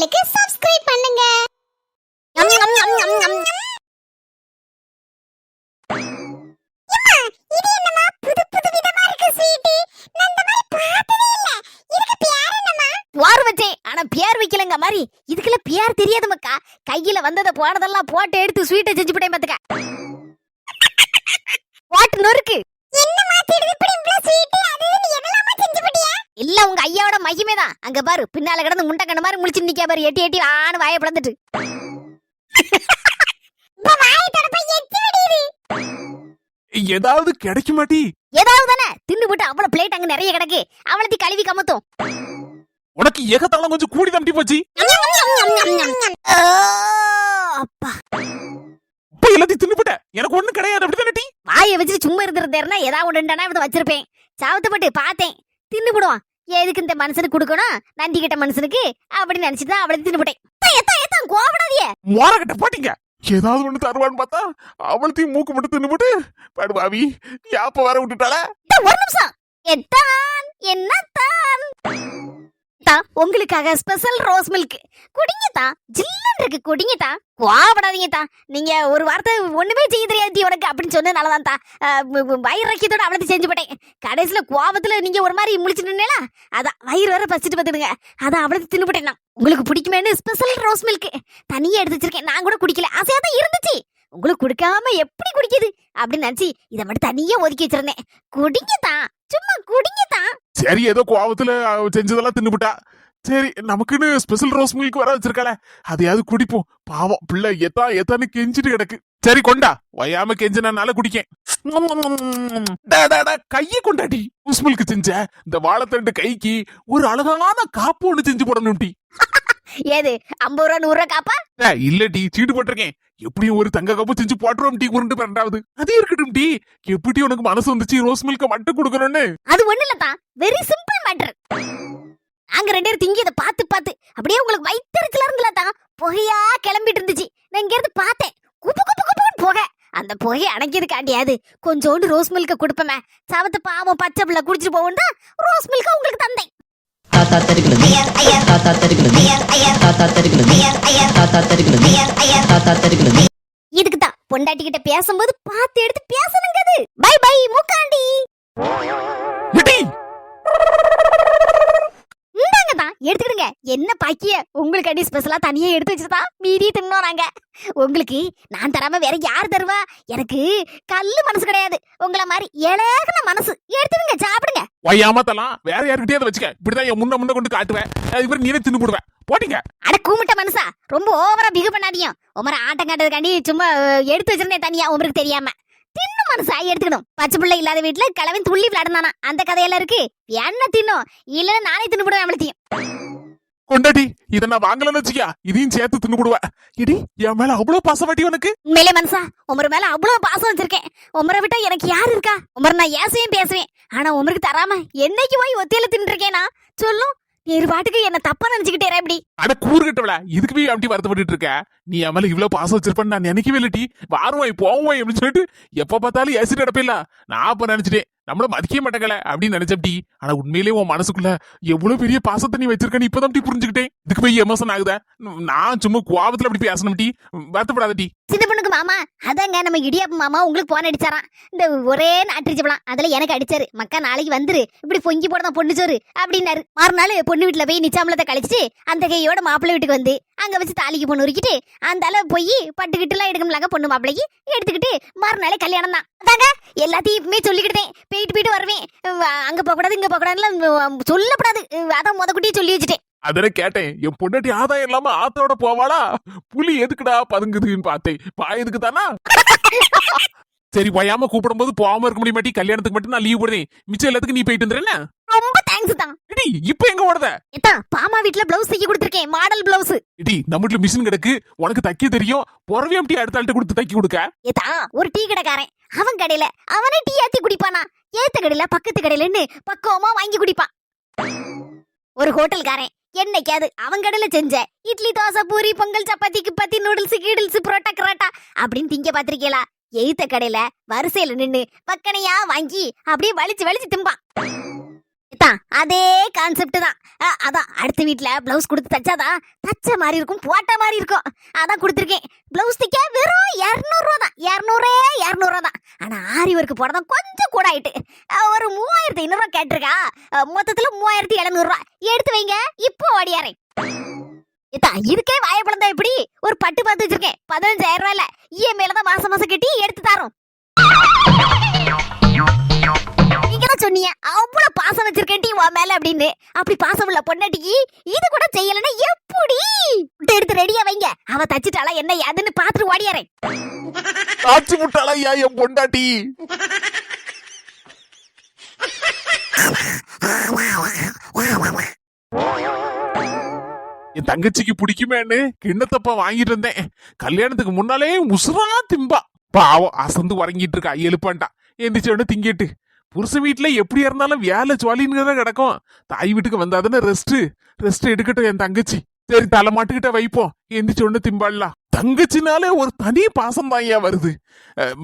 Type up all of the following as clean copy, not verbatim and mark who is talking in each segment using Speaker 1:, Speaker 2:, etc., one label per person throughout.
Speaker 1: சேனலுக்கு சப்ஸ்கிரைப் பண்ணுங்க. யம் யம் யம் யம் யம். அம்மா, இது என்னமா புது புது விதமா இருக்கு ஸ்வீட். நான் இந்த மாதிரி பார்த்ததே இல்ல. இதுக்கு பேர் என்னமா?
Speaker 2: வார் வச்சே, ஆனா பேர் வைக்கலங்க மாதிரி. இதுக்குள்ள பேர் தெரியாது மக்கா. கையில வந்தத போனதெல்லாம் போட்டு எடுத்து ஸ்வீட்டை செஞ்சு போட்டேன் பாத்துக்க. வாட் நொறுக்கு.
Speaker 1: என்னமா தெரியுது இப்படி இவ்ளோ ஸ்வீட்? அது நீ என்னலாமா செஞ்சு போட்டியா?
Speaker 2: இல்ல உங்க ஐயாவோட மகிமைதான். அங்க பாரு பின்னால கிடந்து முண்டை கண்ண மாதிரி முழிச்சு நிக்க பாரு. எட்டி எட்டி ஆன்னு வாயை பிளந்துட்டு.
Speaker 1: இப்ப வாயை தடப்ப எச்சி வடியுது.
Speaker 3: ஏதாவது கிடைக்க மாட்டி?
Speaker 2: ஏதாவது தானே தின்னு போட்டு அவ்வளவு பிளேட் அங்க நிறைய கிடக்கு. அவளத்தி கழுவி கமத்தும்.
Speaker 3: உனக்கு ஏகத்தாளம் கொஞ்சம் கூடி தம்பி போச்சு.
Speaker 2: அப்பா
Speaker 3: இப்ப எல்லாத்தையும் தின்னுபிட்ட. எனக்கு ஒண்ணு கிடையாது அப்படிதானே டி?
Speaker 2: வாயை வச்சுட்டு சும்மா இருந்துருந்தேன்னா ஏதாவது ஒன்றுனா இவன் வச்சிருப்பேன். சாவத்தப்பட்டு பார்த்தேன் தின்னு போடுவான். எதுக்கு இந்த மனுஷனுக்கு கொடுக்கணும், நந்தி கிட்ட மனுஷனுக்கு அப்படின்னு நினைச்சிட்டு அவளை தின்னு போட்டேன். கோபடாதிய
Speaker 3: மோரகிட்ட போட்டீங்க. ஏதாவது ஒண்ணு தருவான்னு பார்த்தா அவளத்தையும் மூக்கு மட்டும் தின்னுபிட்டு படுபாவி யாப்ப வர விட்டுட்டாள.
Speaker 2: ஒரு நிமிஷம். எத்தான் என்னத்தான் உங்களுக்காக ஸ்பெஷல் ரோஸ் மில்க் குடிங்கத்தா. ஜில்லுன்னு இருக்கு குடிங்கத்தா. கோவப்படாதீங்கத்தா. நீங்க ஒரு வார்த்தை ஒண்ணுமே செய்ய தெரியாது உனக்கு அப்படின்னு சொன்னதுனாலதான் தா வயிறக்கியத்தோட அவளத்தை செஞ்சு போட்டேன். கடைசியில கோவத்துல நீங்க ஒரு மாதிரி முழிச்சு நின்னேனா அதான் வயிறு வேற பசிட்டு பார்த்துடுங்க. அதான் அவளத்தை தின்னு போட்டேன். நான் உங்களுக்கு பிடிக்குமேனு ஸ்பெஷல் ரோஸ் மில்க் தனியா எடுத்து வச்சிருக்கேன். நான் கூட குடிக்கல, ஆசையா தான் இருந்துச்சு. உங்களுக்கு குடிக்காம எப்படி குடிக்குது அப்படின்னு நினைச்சு இதை மட்டும் தனியா ஒதுக்கி வச்சிருந்தேன். குடிங்கத்தான், சும்மா குடிங்கத்தான்.
Speaker 3: சரி ஏதோ கோவத்துல செஞ்சதெல்லாம் தின்னுபிட்டா. சரி நமக்குன்னு ஸ்பெஷல் ரோஸ் மில்க் வர வச்சிருக்காள, அதையாவது குடிப்போம். பாவம் பிள்ளை எத்தான்னு கெஞ்சிட்டு கிடக்கு. சரி கொண்டா, வயாம கெஞ்சினால குடிக்கேன். கைய கொண்டாடி ரோஸ் மில்க் செஞ்ச இந்த வாழைத்தண்டு கைக்கு ஒரு அழகான காப்பு ஒண்ணு செஞ்சு போடணும் டி.
Speaker 2: ஏது 50 ரூபா 100 ரூபா காப்பா?
Speaker 3: இல்ல டி, சீட்டு போட்டிருக்கேன். எப்படியும் ஒரு தங்க கப்பு செஞ்சு போட்டுருவோம் டி. உருண்டு பன்னெண்டாவது அது இருக்கட்டும் டி. எப்படி உனக்கு மனசு வந்துச்சு ரோஸ் மில்க மட்டும் கொடுக்கணும்னு?
Speaker 2: அது ஒண்ணு இல்லதான், வெரி சிம்பிள் மேட்டர். நாங்க 2 பேரும் திங்கி இதை பார்த்து பார்த்து அப்படியே உங்களுக்கு வயிற்றுல இருந்துலதான் புகையா கிளம்பிட்டு இருந்துச்சு. நான் இங்க இருந்து பார்த்தேன், குப்பு குப்பு குப்புன்னு புகை. அந்த புகையை அணைக்கிறதுக்காண்டியாது கொஞ்சோண்டு ரோஸ் மில்க கொடுப்பேமே. சாவத்து பாவம் பச்சை பிள்ளை குடிச்சிட்டு போவோம் தான் ரோஸ் மில்க உங்களுக்கு தந்தேன்.
Speaker 4: தாத்தா தெருக்குது தாத்தா தெருக்குது தாத்தா தெருக்குது தாத்தா தெருக்குது தாத்தா தெருக்குது.
Speaker 2: இதுக்கு தான் பொண்டாட்டி கிட்ட பேசும்போது பார்த்து எடுத்து பேசணுங்கிறது. By by Mookandi. இந்தாங்க தான் எடுத்துக்கிடுங்க. என்ன பாக்கிய உங்களுக்கு அடி ஸ்பெஷலா தனியா எடுத்து வச்சுதான் மீதி தின்னோறாங்க. உங்களுக்கு நான் தராம வேற யார் தருவா? எனக்கு கல்லு மனசு கிடையாது, உங்களை மாதிரி இழகுன மனசு. எடுத்துடுங்க, சாப்பிடுங்க.
Speaker 3: வயாம தலாம் வேற யாருக்கிட்டே வச்சுக்க. இப்படிதான் என் முன்ன கொண்டு காட்டுவேன். இவரு நீனே தின்னு போடுவேன். போட்டீங்க
Speaker 2: அட கூமிட்ட மனுஷா, ரொம்ப ஓவரா பிகு பண்ணாதீங்க. உமர ஆட்டம் காட்டுறதுக்காண்டி சும்மா எடுத்து வச்சிருந்தேன் தனியா, உங்களுக்கு தெரியாம. தின்னு மனுஷா எடுத்துக்கணும். பச்சை பிள்ளை இல்லாத வீட்டுல கிழவன் துள்ளி விளையாடுனானா அந்த கதையெல்லாம் இருக்கு. என்ன தின்னும் இல்லன்னு நானே தின்னு போடுவேன் அவளத்தையும்.
Speaker 3: கொண்டாடி இத நான் வாங்கலன்னு வச்சுக்கியா, இதையும் சேர்த்து தின்னு போடுவேன். இடி என் மேல அவ்வளவு பாசவாட்டி உனக்கு.
Speaker 2: உண்மையிலே மனுஷா உமர் மேல அவ்வளவு பாசம் வச்சிருக்கேன். உமரை விட்டா எனக்கு யாரு இருக்கா? உமர் நான் ஏசுவேன் பேசுவேன், ஆனா உமருக்கு தராம என்னைக்கு போய் ஒத்தையில தின்னு இருக்கேனா சொல்லும். நீர் பாட்டுக்கு என்ன தப்பா நினைச்சுக்கிட்டே எப்படி?
Speaker 3: அட கூறுகிட்டவள, இதுக்கு போய் அப்படி வருத்தப்பட்டு இருக்க. நீ என் மேல இவ்வளவு பாசம் வச்சிருப்பேன்னு நான் நினைக்கவே இல்லட்டி. வாருவாய் போவோம் அப்படின்னு சொல்லிட்டு எப்ப பார்த்தாலும் ஏசிட்டு கிடப்பில்ல. நான் அப்ப நினைச்சிட்டேன் நம்மள மதிக்க மாட்டேங்கல அப்படின்னு நினைச்சப்படி. ஆனா உண்மையிலேயே உன் மனசுக்குள்ள எவ்வளவு பெரிய பாசத்தை நீ வச்சிருக்கன்னு இப்பதான் புரிஞ்சுக்கிட்டேன். இதுக்கு போய் எமோஷன் ஆகுத. நான் சும்மா கோவத்துல அப்படி பேசணும் டி, வருத்தப்படாதடி.
Speaker 2: சின்ன பொண்ணுக்கு மாமா அதாங்க நம்ம இடியாப்பு மாமா உங்களுக்கு போன் அடிச்சாராம். இந்த ஒரே நாட்டிச்சப்பலாம் அதுல எனக்கு அடிச்சாரு. மக்கா நாளைக்கு வந்துரு, இப்படி பொங்கி போடதான் பொண்ணு சோறு அப்படின்னாரு. மறுநாள் பொண்ணு வீட்டுல போய் நிச்சாமலத்தை கழிச்சிட்டு அந்த கையோட மாப்பிள்ளை வீட்டுக்கு வந்து அங்க வச்சு தாலிக்கு பொண்ணு உருக்கிட்டு அந்த அளவு போய் பட்டுக்கிட்டு எல்லாம் எடுக்கலாங்க பொண்ணு மாப்பிள்ளைக்கு எடுத்துக்கிட்டு மறுநாளே கல்யாணம் தான். அதாங்க எல்லாத்தையும் இப்பவுமே சொல்லிக்கிட்டேன். போயிட்டு வருவேன், அங்க போக கூடாது இங்க போக கூடாதுன்னு சொல்லப்படாது. அதான் முத சொல்லி வச்சுட்டேன்.
Speaker 3: அதனை கேட்டேன். என் பொண்டாட்டி ஆதாயம் இல்லாம ஆத்தோட போவாளா? புலி எதுக்குடா பதுங்குதுன்னு பார்த்தேன். பாயதுக்கு தானா? சரி வயாம கூப்பிடும் போது போகாம இருக்க முடிய மாட்டி. கல்யாணத்துக்கு மட்டும் நான் லீவ் போடுறேன். மிச்சம் எல்லாத்துக்கும் நீ போயிட்டு வந்துடுறேன்னா
Speaker 2: ரொம்ப தேங்க்ஸ் தான்.
Speaker 3: இடி இப்ப எங்க ஓடுத?
Speaker 2: ஏத்தா பாமா வீட்ல பிளவுஸ் தைக்க கொடுத்திருக்கேன், மாடல் பிளவுஸ்.
Speaker 3: இடி நம்ம வீட்ல மிஷின் கிடக்கு, உனக்கு தைக்க தெரியும். பொறவையும் டீ அடுத்த ஆள்கிட்ட கொடுத்து தைக்க கொடுக்க.
Speaker 2: ஏத்தா ஒரு டீ கடைக்காரன் அவன் கடையில அவனே டீ ஆத்தி குடிப்பானா? ஏத்த கடையில பக்கத்து கடையிலன்னு பக்குவமா வாங்கி குடிப்பான். ஒரு ஹோட்டல்காரன் என்னைக்காவது அவன் கடையில செஞ்ச இட்லி தோசை பூரி பொங்கல் சப்பாத்தி கிப்பாத்தி நூடுல்ஸ் கீடுல்ஸ் புரோட்டா கராட்டா அப்படின்னு திங்க பாத்திருக்கீங்களா? எய்த்த கடையில வரிசையில நின்னு பக்கனையா வாங்கி அப்படியே வலிச்சு வலிச்சு திம்பான். ஏத்தா அதே கான்செப்ட் தான். அதான் அடுத்த வீட்ல பிளவுஸ் கொடுத்து தச்சாதான் தச்ச மாதிரி இருக்கும், போட்ட மாதிரி இருக்கும். அதான் கொடுத்துருக்கேன். பிளவுஸ் தைக்க வெறும் 200 ரூபா தான். 200 தான். ஆனா ஆரி ஒர்க் போடதான் கொஞ்சம் கூட ஆயிட்டு. ஒரு 3500 ரூபா கேட்டிருக்கா. மொத்தத்துல 3700 ரூபா எடுத்து வைங்க, இப்போ ஓடியாரேன். ஏத்தா இதுக்கே வாயப்பழம் தான். இப்படி ஒரு பட்டு பார்த்து வச்சிருக்கேன் 15000 ரூபாயில. இஎம்ஐல தான் மாசம் மாசம் கட்டி எடுத்து தரோம். சொன்னீங்க அவ்வளவு பாசம் வச்சிருக்கேன் உன் மேல அப்படின்னு. அப்படி பாசம் உள்ள பொண்டாட்டிக்கு இது கூட செய்யலன்னா எப்படி? எடுத்து ரெடியா வைங்க. அவ தச்சிட்டாளா என்ன ஏதுன்னு பாத்துட்டு ஓடியாரேன்.
Speaker 3: ஆச்சு முட்டாளா ஐயா என் பொண்டாட்டி. என் தங்கச்சிக்கு பிடிக்குமேன்னு கிண்ணத்தப்ப வாங்கிட்டு இருந்தேன். கல்யாணத்துக்கு முன்னாலே முசுரா திம்பா. பாவம் அசந்து உறங்கிட்டு இருக்கா. எழுப்பான்டா எந்திரிச்சோன்னு திங்கிட்டு. புருஷ வீட்டுல எப்படி இருந்தாலும் வேலை ஜாலின்னு தான் கிடக்கும். தாய் வீட்டுக்கு வந்தாதானே ரெஸ்ட் எடுக்கட்டும் என் தங்கச்சி. சரி தலைமாட்டுக்கிட்ட வைப்போம். எந்திரிச்ச உடனே திம்பாடலாம். தங்கச்சினாலே ஒரு தனி பாசம் தான் ஏன் வருது.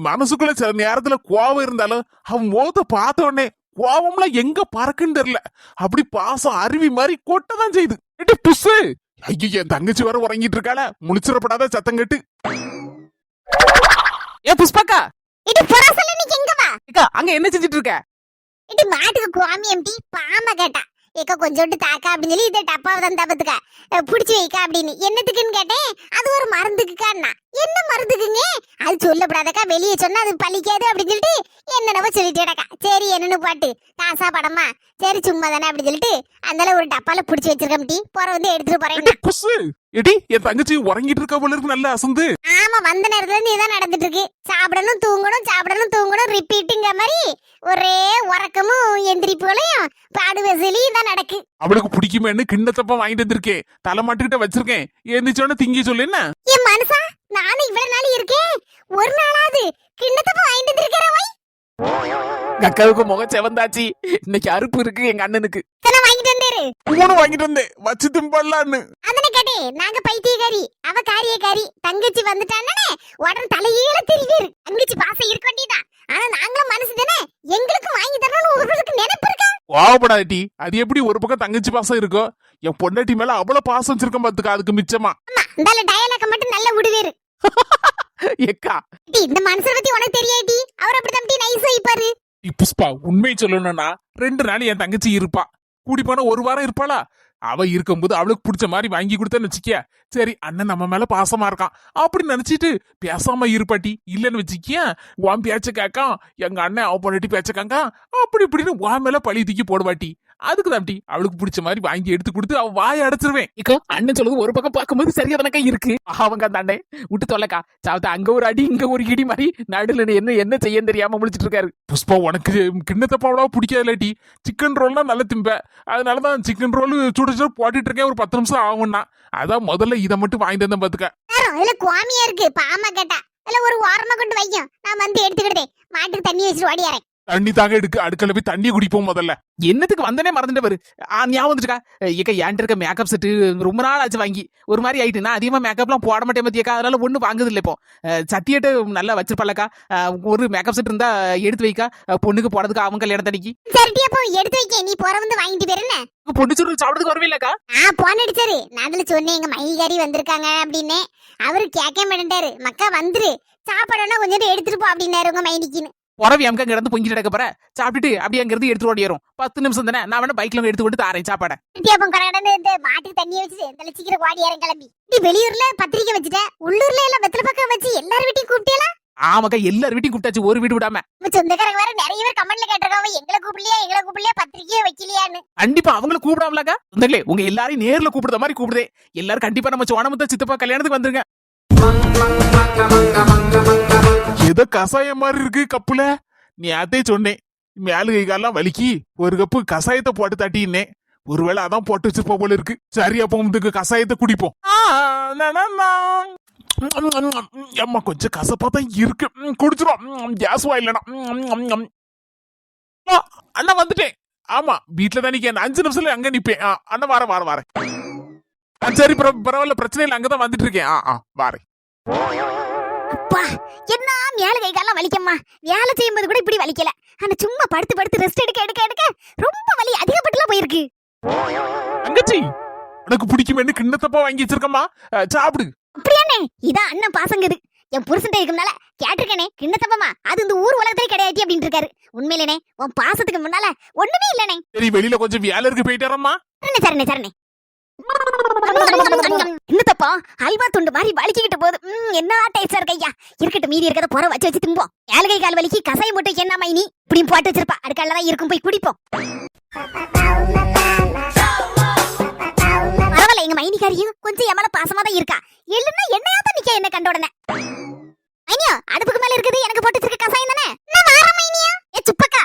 Speaker 3: மனசுக்குள்ள சில நேரத்துல கோவம் இருந்தாலும் அவன் முகத்தை பார்த்த உடனே கோவம்லாம் எங்க பறக்குன்னு தெரியல. அப்படி பாசம் அருவி மாதிரி கொட்டதான் செய்யுது. புஷு ஐயோ என் தங்கச்சி வர உறங்கிட்டு இருக்காள. முழிச்சிடப்படாத சத்தம் கேட்டு.
Speaker 5: ஏ புஷ்பாக்கா,
Speaker 1: இது புறசல நீ எங்க வா?
Speaker 5: அக்கா அங்க என்ன செஞ்சிட்டு இருக்க?
Speaker 1: இது மாட்டுக்கு குவாமி எம்டி பாம கேட்டா. ஏக்க கொஞ்சோண்டு தாக்கா அப்படின்னு சொல்லி இதை டப்பாவை தான் தப்பத்துக்க புடிச்சு வைக்கா அப்படின்னு. என்னத்துக்குன்னு கேட்டேன். அது ஒரு மருந்துக்குக்கான்னா. என்ன மருந்துக்குங்க? அது சொல்லப்படாதக்கா, வெளியே சொன்னா அது பழிக்காது அப்படின்னு சொல்லிட்டு என்னென்னவோ சொல்லிட்டேடக்கா. சரி என்னன்னு பாட்டு காசா படமா, சரி சும்மா தானே அப்படின்னு சொல்லிட்டு அதனால ஒரு டப்பால புடிச்சு வச்சிருக்கேன் டீ. போற வந்து எடுத்துட்டு போறேன்.
Speaker 3: புஷு எடி என் தங்கச்சி உறங்கிட்டு இருக்கா போல இருக்கு. நல்லா அசந்து.
Speaker 1: ஆமா வந்த நேரத்துல இருந்து இதான் நடந்துட்டு இருக்கு. சாப்பிடணும் தூங்கணும் ரிப்பீட்டுங்க மாதிரி ஒரே உறக்கமும் எந்திரிப்புகளையும் பாடு வசூலியும் தான் நடக்கு.
Speaker 3: அவளுக்கு பிடிக்குமேன்னு கிண்ணத்தப்ப வாங்கிட்டு வந்திருக்கேன். தலைமாட்டுக்கிட்ட வச்சிருக்கேன். எந்திரிச்சோன்னு திங்கி சொல்லு. என்ன
Speaker 1: என் மனசா, நானும் இவ்வளவு நாள் இருக்கேன். ஒரு நாளாவது கிண்ணத்தப்ப வாங்கிட்டு வந்திருக்கிறேன்.
Speaker 5: அக்காவுக்கு முகம் செவந்தாச்சு. இன்னைக்கு அறுப்பு இருக்கு எங்க அண்ணனுக்கு.
Speaker 1: வாங்கிட்டு வந்தேரு.
Speaker 3: 3 வாங்கிட்டு வந்தேன். வச்சு திம்பலான்னு.
Speaker 1: அதனை கேட்டே நாங்க பைத்தியக்காரி, அவ காரியக்காரி. தங்கச்சி வந்துட்டானே உடனே தலையீழ தெரிவேரு. தங்கச்சி பாசம் இருக்க வேண்டியதான். ஆனா நாங்களும் மனசு தானே, எங்களுக்கு வாங்கி தரணும்னு ஒருவருக்கு நினைப்பு இருக்கா?
Speaker 3: கோவப்படாதடி. அது எப்படி ஒரு பக்கம் தங்கச்சி பாசம் இருக்கோ, என் பொண்டாட்டி மேல அவ்வளவு பாசம் வச்சிருக்கேன் பாத்துக்க. அதுக்கு மிச்சமா
Speaker 1: இந்த டயலாக மட்டும் நல்லா விடுவேரு.
Speaker 5: எக்கா
Speaker 1: இந்த மனுஷரை பத்தி உனக்கு தெரியாடி. அவர் அப்படிதான் நைஸா இருப்பாரு.
Speaker 3: புஷ்பா உண்மை சொல்லணும்னா 2 நாள் என் தங்கச்சி இருப்பா. கூடி போனா 1 வாரம் இருப்பாளா. அவ இருக்கும்போது அவளுக்கு பிடிச்ச மாதிரி வாங்கி கொடுத்தேன்னு வச்சுக்கிய. சரி அண்ணன் நம்ம மேல பாசமா இருக்கான் அப்படி நினைச்சிட்டு பேசாம இருப்பாட்டி. இல்லன்னு வச்சுக்கிய உன் பேச்ச கேட்கான். எங்க அண்ணன் அவ பொண்டாட்டி பேச்ச கேட்கான். அப்படி இப்படின்னு உன் மேல பழி தூக்கி போடுவாட்டி. அதுக்கு தான்டி அவளுக்கு பிடிச்ச மாதிரி வாங்கி எடுத்து கொடுத்து அவ வாயை அடைச்சிருவேன்.
Speaker 5: இக்கோ அண்ணன் சொல்லுது ஒரு பக்கம் பார்க்கும்போது சரியா தானக்கா இருக்கு. அவங்க அந்த அண்ணன் விட்டு தொலைக்கா சாவத்த அங்க ஒரு அடி இங்க ஒரு இடி மாதிரி நடுல என்ன செய்ய தெரியாம முடிச்சிட்டு இருக்காரு.
Speaker 3: புஷ்பா உனக்கு கிண்ணத்தப்ப அவ்வளவா பிடிக்காது இல்லாட்டி. சிக்கன் ரோல்னா நல்ல திம்ப. அதனாலதான் சிக்கன் ரோல் சுட சுட போட்டுட்டு இருக்கேன். ஒரு 10 நிமிஷம் ஆகும்னா அதான் முதல்ல இதை மட்டும் வாங்கிட்டு வந்தேன் பாத்துக்க.
Speaker 1: இதுல குவாமியா இருக்கு பாமா கேட்டா. இல்ல ஒரு ஓரமா கொண்டு வைக்கும், நான் வந்து எடுத்துக்கிட்டேன். மாட்டுக்கு தண்ணி வச்சுட்டு ஓடியாரேன்.
Speaker 3: தண்ணி தாங்க எடுக்கு. அடுக்கல போய் தண்ணியை குடிப்போம் முதல்ல.
Speaker 5: என்னத்துக்கு வந்தனே மறந்துட்டு பாரு. ஞாபகம் வந்துச்சுக்கா. ஏக்கா ஏன்ட்டு இருக்க மேக்கப் செட்டு ரொம்ப நாள் ஆச்சு வாங்கி. ஒரு மாதிரி ஆயிட்டு. நான் அதிகமா மேக்கப்லாம் போட மாட்டேன் பத்தியக்கா. அதனால ஒண்ணு வாங்குது இல்லை. இப்போ சத்தியட்டு நல்லா வச்சிருப்பாளக்கா. ஒரு மேக்கப் செட் இருந்தா எடுத்து வைக்கா. பொண்ணுக்கு போறதுக்கு அவன் கல்யாணம் தனிக்கு.
Speaker 1: சரிட்டி அப்போ எடுத்து வைக்க. நீ போற வந்து வாங்கிட்டு போயிருந்த.
Speaker 5: பொண்ணு சொல்லு சாப்பிடுறதுக்கு வரவே இல்லக்கா.
Speaker 1: போன் அடிச்சாரு. நான் அதுல சொன்னேன் எங்க மைகாரி வந்திருக்காங்க அப்படின்னு. அவரு கேட்க மாட்டேன்டாரு. மக்கா வந்துரு சாப்பாடுனா கொஞ்சம் எடுத்துட்டு போ அப்படின்னாரு உங்க மைனிக்குன்னு.
Speaker 5: உறவி அங்க இருந்து பொங்கிட்டு கிடக்க போற. சாப்பிட்டுட்டு அப்படியே அங்க இருந்து எடுத்து ஓடிடும். 10 நிமிஷம் தானே. நான் வேணா பைக்ல எடுத்து கொண்டு தாரேன் சாப்பாடை.
Speaker 1: இந்த மாட்டுக்கு தண்ணியை வச்சு இந்த சீக்கிரம் ஓடி இறங்க கிளம்பி. நீ வெளியூர்ல பத்திரிக்கை வச்சுட்ட, உள்ளூர்ல எல்லாம் வெத்தலை பக்கம் வச்சு எல்லாரும் வீட்டையும் கூப்பிட்டேலாம்.
Speaker 5: ஆமாக்கா எல்லார் வீட்டையும் கூப்பிட்டாச்சு. ஒரு வீடு விடாம.
Speaker 1: சொந்தக்காரங்க வேற நிறைய பேர் கமெண்ட்ல கேட்டிருக்காங்க எங்களை கூப்பிடலையா பத்திரிக்கையே வைக்கலையான்னு.
Speaker 5: கண்டிப்பா அவங்கள கூப்பிடாமலாக்கா. சொந்தங்களே உங்க எல்லாரையும் நேர்ல கூப்பிடுற மாதிரி கூப்பிடுதே. எல்லாரும் கண்டிப்பா நம்ம சோனமுத்த சித்தப்பா கல்யாணத்துக்கு வந்துருங்க.
Speaker 3: ஏதோ கசாயம் மாதிரி இருக்கு கப்புல. நீ அதே சொன்னேன். மேலு கை காலாம் வலிக்கி ஒரு கப்பு கசாயத்தை போட்டு தட்டினேன். ஒருவேளை அதான் போட்டு வச்சிருப்பா போல இருக்கு. சரி அப்போ இதுக்கு கசாயத்தை குடிப்போம். அம்மா கொஞ்சம் கசப்பா தான் இருக்கு. குடிச்சிரும். கேஸ் வாயிலனா. அண்ணா வந்துட்டேன். ஆமா வீட்டுல தான் நிக்க. 5 நிமிஷத்துல அங்க நிப்பேன். அண்ணா வாரேன். சரி பரவாயில்ல பிரச்சனை இல்லை. அங்கதான் வந்துட்டு இருக்கேன். வாரேன்.
Speaker 2: அப்பா என்ன மேல கை காலம் வலிக்கம்மா. வேலை செய்யும்போது கூட இப்படி வலிக்கல. ஆனா சும்மா படுத்து படுத்து ரெஸ்ட் எடுக்க ரொம்ப வலி அதிகப்பட்டுலாம் போயிருக்கு.
Speaker 3: தங்கச்சி உனக்கு பிடிக்குமென்னு கிண்ணத்தப்பா வாங்கி வச்சிருக்கம்மா, சாப்பிடு.
Speaker 2: அப்படியானே? இதான் அண்ணன் பாசங்குது. என் புருஷன்ட்ட இருக்கும்னால கேட்டிருக்கேனே, கிண்ணத்தப்பமா அது இந்த ஊர் உலகத்திலே கிடையாது அப்படின்னு இருக்காரு. உண்மையிலேனே உன் பாசத்துக்கு முன்னால ஒண்ணுமே இல்லனே.
Speaker 3: சரி, வெளியில கொஞ்சம் வேலை இருக்கு, போயிட்டு வரம்மா.
Speaker 2: சரணே கிண்ணத்தப்பா அல்வா துண்டு மாதிரி வலிக்கிட்டு போகுது. என்ன டேஸ்டா இருக்கு ஐயா. இருக்கட்டும், மீதி இருக்கிறத புற வச்சு திம்போம். ஏலகை கால் வலிக்கு கசாயம் போட்டு என்ன மைனி இப்படியும் போட்டு வச்சிருப்பா. அடுக்கல்லதான் இருக்கும், போய் குடிப்போம். பரவாயில்ல, எங்க மைனிகாரியும் கொஞ்சம் எமல பாசமா தான் இருக்கா. இல்லன்னா என்னையா தான் நிக்க என்ன கண்ட உடனே. மைனியா அடுப்புக்கு மேல இருக்குது, எனக்கு போட்டு வச்சிருக்க கசாயம் தானே. நான் வார மைனியா. ஏ சுப்பக்கா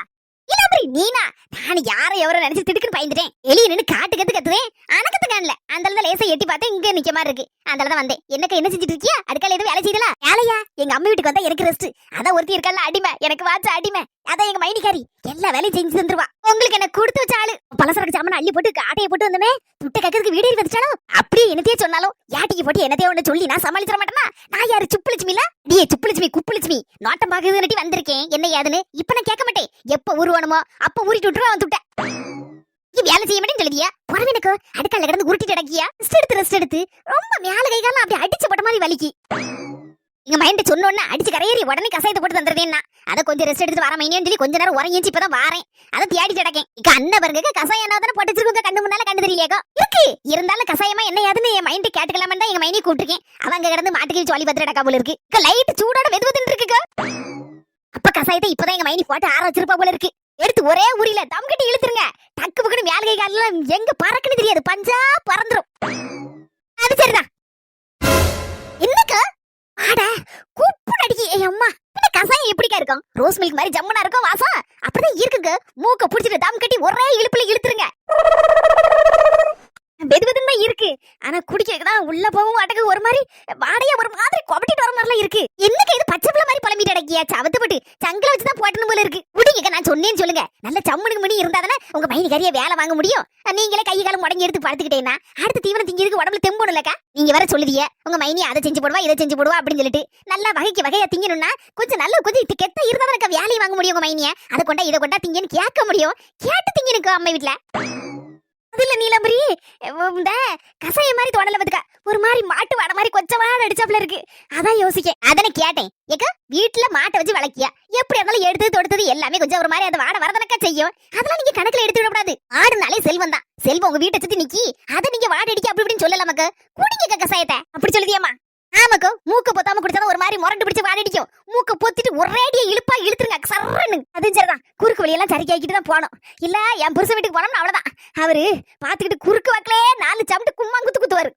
Speaker 2: இல்ல நீனா நான் யாரை எவரோ நினைச்சு திடுக்குன்னு பயந்துட்டேன். எலிய நின்னு காட்டு கத்துறேன். அணக்கத்து காணல. அந்த லேசா எட்டி பார்த்தேன், இங்க நிக்க மாதிரி இருக்கு. அந்த வந்தேன். என்னக்கு என்ன செஞ்சுட்டு இருக்கியா? அடுக்கல எதுவும் வேலை செய்யல? வேலையா? எங்க அம்மா வீட்டுக்கு வந்தா எனக்கு ரெஸ்ட். அதான் ஒருத்தி இருக்கல அடிமை, எனக்கு வாச்ச அடிமை. அதான் எங்க மைனிகாரி எல்லா வேலையும் செஞ்சு தந்துருவா. உங்களுக்கு என்ன கொடுத்து வச்ச ஆளு. பலசரக்கு சாமான அள்ளி போட்டு ஆட்டையை போட்டு வந்தமே, துட்ட கக்கிறதுக்கு வீடு வந்துச்சாலும் அப்படியே என்னத்தையே சொன்னாலும் யாட்டிக்கு போட்டு என்னத்தையே ஒண்ணு சொல்லி நான் சமாளிச்சிட மாட்டேனா? நான் யாரு சுப்புலட்சுமி இல்ல? டியே சுப்புலட்சுமி குப்புலட்சுமி நாட்டம் பாக்குதுன்னு வந்திருக்கேன். என்ன ஏதுன்னு இப்ப நான் கேட்க மாட்டேன். எப்ப ஊருவானுமோ அப்ப ஊறிட்டு விட்டுருவா துட்ட. வேலை செய்ய மாட்டேன்னு சொல்லியா? புறவனுக்கு அடுக்கல்ல கிடந்து உருட்டிட்டு அடக்கியா? ரெஸ்ட் எடுத்து ரொம்ப மேல கை காலம் அப்படி அடிச்சு போட்ட மாதிரி வலிக்கு. எங்க மைண்ட் சொன்னோன்னா அடிச்சு கரையேறி உடனே கசாயத்தை போட்டு தந்துருந்தேன்னா அதை கொஞ்சம் ரெஸ்ட் எடுத்து வர மைனியன்னு சொல்லி கொஞ்ச நேரம் உறங்கிச்சு. இப்பதான் வாரேன். அதை தேடி கிடக்கேன். இக்க அண்ணன் பாருங்க கசாயம் என்ன தானே போட்டு வச்சிருக்கோங்க. கண்ணு முன்னால கண்டு தெரியலையாக்கோ இருக்கு. இருந்தாலும் கசாயமா என்ன ஏதுன்னு என் மைண்ட் கேட்டுக்கலாமே தான் எங்க மைனியை கூப்பிட்டுருக்கேன். அவங்க கிடந்து மாட்டுக்கு சொல்லி பத்திர டக்கா போல இருக்கு. லைட் சூடோட வெதுவதுன்னு இருக்கு. அப்ப கசாயத்தை இப்பதான் எங்க மைனி போட்டு ஆற வச்சிருப்பா போல இருக்கு. எடுத்து ஒரே உரியில தம் கட்டி இழுத்துருங்க. டக்கு பக்கன்னு மேல கை கால எங்க பறக்குன்னு தெரியாது, பஞ்சா பறந்துரும். அது சரிதான். என்னக்கா ஆட கூப்பு நடிக்கி. அம்மா இந்த கசாயம் எப்படிக்கா இருக்கும்? ரோஸ் மில்க் மாதிரி ஜம்முனா இருக்கும் வாசம். அப்படிதான் இருக்குங்க. மூக்க புடிச்சிட்டு தம் கட்டி ஒரே இழுப்புல இழுத்துருங்க. வெதுவெதுன்னு தான் இருக்கு. ஆனா குடிக்கிறதுதான் உள்ள போகும் அடக்கு ஒரு மாதிரி வாடையா ஒரு மாதிரி கொபட்டிட்டு வர மாதிரிலாம் இருக்கு. என்னக்கு இது பச்சை பிள்ளை மாதிரி புலம்பிட்டு அடக்கியா? சவத்து போட்டு சங்கல வச்சுதான் போட்டணும் போல இருக்கு. குடிங்க, நான் சொன்னேன்னு சொல்லுங்க. நல்ல சம்முனுக்கு முடி இருந்தாதானே உங்க மைனிகாரிய வேலை வாங்க முடியும். நீங்களே கை காலம் முடங்கி எடுத்து படுத்துக்கிட்டேன்னா அடுத்து தீவனம் திங்கிறதுக்கு உடம்புல தெம்பணும் இல்லக்கா? நீங்க வேற சொல்லுதிய உங்க மைனி அதை செஞ்சு போடுவா இதை செஞ்சு போடுவா அப்படின்னு சொல்லிட்டு. நல்லா வகைக்கு வகையா திங்கணும்னா கொஞ்சம் நல்ல கொஞ்சம் கெட்ட இருந்தா வேலையை வாங்க முடியும். உங்க மைனிய அதை கொண்டா இதை கொண்டா திங்கன்னு கேட்க முடியும். கேட்டு திங்கனுக்கு அம்மா வீட்டுல அதுல நீலம்பரி இந்த கசாயம் மாதிரி தோணல பத்துக்கா. ஒரு மாதிரி மாட்டு வாட மாதிரி கொஞ்சமா அடிச்சாப்ல இருக்கு. அதான் யோசிக்க அதனை கேட்டேன். ஏக்கா வீட்டுல மாட்டை வச்சு வளர்க்கியா? எப்படி இருந்தாலும் எடுத்து தொடுத்தது எல்லாமே கொஞ்சம் ஒரு மாதிரி அந்த வாட வரதனக்கா செய்யும். அதெல்லாம் நீங்க கணக்குல எடுத்து விடக்கூடாது. ஆடுனாலே செல்வம் தான். செல்வம் உங்க வீட்டை சுத்தி நிக்கி அதை நீங்க வாட அடிக்க அப்படி இப்படின்னு சொல்லலாமக்கு. குடிங்க கசாயத்தை அப்படி சொல்லுதியாமா? ஆமாக்கோ மூக்க பொத்தாம குடிச்சா ஒரு மாதிரி முரண்டு பிடிச்சு வாடடிக்கும். மூக்க பொத்திட்டு ஒரேடியா இழுப்பா இழுத்துருங்க சர்றன்னு. அதுவும் சரிதான். குறுக்கு வழியெல்லாம் சரிக்காக்கிட்டு தான் போனோம். இல்ல என் புருஷன் வீட்டுக்கு போனோம்னு அவ்வளவுதான். அவரு பாத்துக்கிட்டு குறுக்கு வாக்கலே 4 சமட்டு கும்மாங்குத்து குத்துவாரு.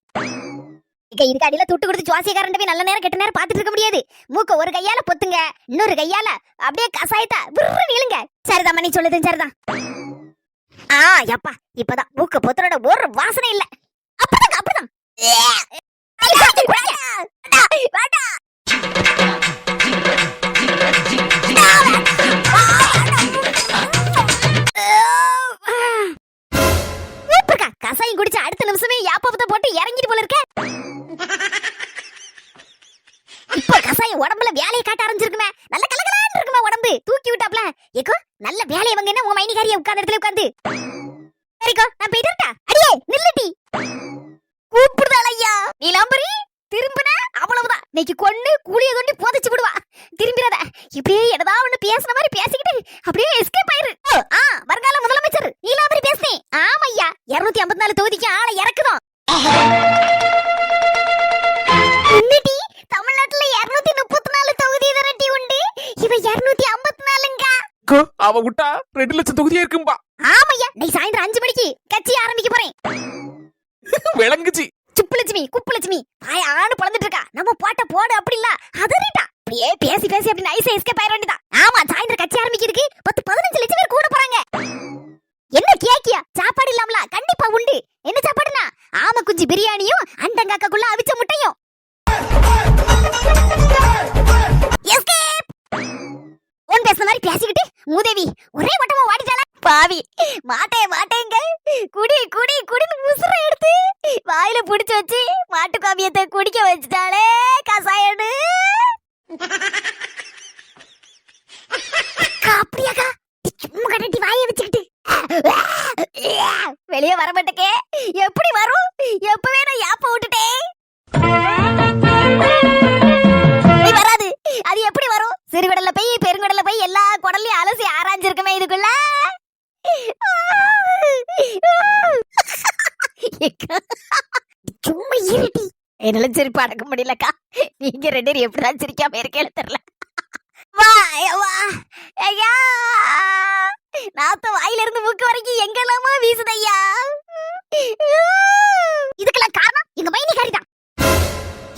Speaker 2: இதுக்கு அடியில துட்டு கொடுத்து சுவாசியக்காரன் போய் நல்ல நேரம் கெட்ட நேரம் பாத்துட்டு இருக்க முடியாது. மூக்க ஒரு கையால பொத்துங்க, இன்னொரு கையால அப்படியே கசாயத்தை விருன்னு இழுங்க. சரிதான் மணி சொல்லுது சரிதான். எப்பா இப்பதான் மூக்க பொத்தனோட ஒரு வாசனை இல்ல. அப்படிதான் அப்படிதான். கசாயம் குடிச்சு அடுத்த நிமிஷமே யாப்பத்தை போட்டு இறங்கிட்டு போல இருக்க. இப்ப கசாயம் உடம்புல வேலையை காட்ட ஆரம்பிச்சிருக்குமே. நல்ல கலகலான்னு இருக்குமே உடம்பு. தூக்கி விட்டாப்ல. ஏக்கோ நல்ல வேலையை வாங்க என்ன உங்க மைனிகாரியா உட்கார்ந்த இடத்துல உட்கார்ந்து. சரிக்கோ நான் போயிட்டு இருக்கா? அடியே நில்லுடி. கூப்பிடுதாள் ஐயா. நீலாம்பரி திரும்பின அவ்வளவுதான். இன்னைக்கு கொண்டு கூலிய கொண்டு புதைச்சு விடுவா. திரும்பிடாத. இப்படியே ஏதாவது ஒண்ணு பேசுன மாதிரி பேசிக்கிட்டு அப்படியே எஸ்கேப் ஆயிரு. வருங்கால முதலமைச்சர் நீலாம்பரி பேசுனேன். ஆமையா 254 தொகுதிக்கு ஆளை இறக்குதோம். இன்னடி தமிழ்நாட்டுல 234 தொகுதி திரட்டி உண்டு. இவ 254ங்க.
Speaker 3: அவ விட்டா 2 லட்சம் தொகுதியா இருக்கும்பா.
Speaker 2: ஆமையா நீ சாயந்தரம் 5 மணிக்கு கட்சி ஆரம்பிக்க போறேன்.
Speaker 3: விளங்குச்சு.
Speaker 2: சுப்புலட்சுமி குப்புலட்சுமி பாய ஆடு பழந்துட்டு இருக்கா. நம்ம போட்ட போடு அப்படி இல்ல அதறிட்டா. அப்படியே பேசி பேசி அப்படி நைஸா எஸ்கேப் ஆயிர வேண்டியதா. ஆமா சாயந்தரம் கட்சி ஆரம்பிக்கிறதுக்கு 10-15 லட்சம் பேர் கூட போறாங்க. என்ன கேக்கியா? சாப்பாடு இல்லாமல கண்டிப்பா உண்டு. என்ன சாப்பாடுனா ஆம குஞ்சு பிரியாணியும் அண்டங்காக்குள்ள அவிச்ச முட்டையும். எஸ்கேப் ஒன் பேசுற மாதிரி பேசிக்கிட்டு மூதேவி ஒரே வட்டமா ஓடிட்டாளா பாவி. மாட்டேங்க குடி குடி குடின்னு முசுற எடுத்து வாயில புடிச்சு வச்சு மாட்டு காவியத்தை குடிக்க வச்சுட்டாளே கசாயன்னு.
Speaker 1: அப்படியாக்கா சும்மா கட்டி வாயை வச்சுக்கிட்டு
Speaker 2: வெளியே வர மாட்டேக்கே. எப்படி வரும்? எப்பவே நான் யாப்ப விட்டுட்டேன். வராது. அது எப்படி வரும்? சிறுகடல்ல போய் பெருங்கடல்ல போய் எல்லா குடல்லையும் அலசி ஆராய்ஞ்சிருக்குமே இதுக்குள்ள.
Speaker 1: சும்மா இருட்டி.
Speaker 2: என்னால சிரிப்பு அடக்க முடியலக்கா. நீங்க ரெண்டு பேரும் எப்படிதான் சிரிக்காம இருக்கேன்னு தெரியல. வா வா ஐயா, நாத்த வாயில இருந்து மூக்கு வரைக்கும் எங்கெல்லாமோ வீசுதையா.
Speaker 1: இதுக்கெல்லாம் காரணம் எங்க மைனி காரிதான்.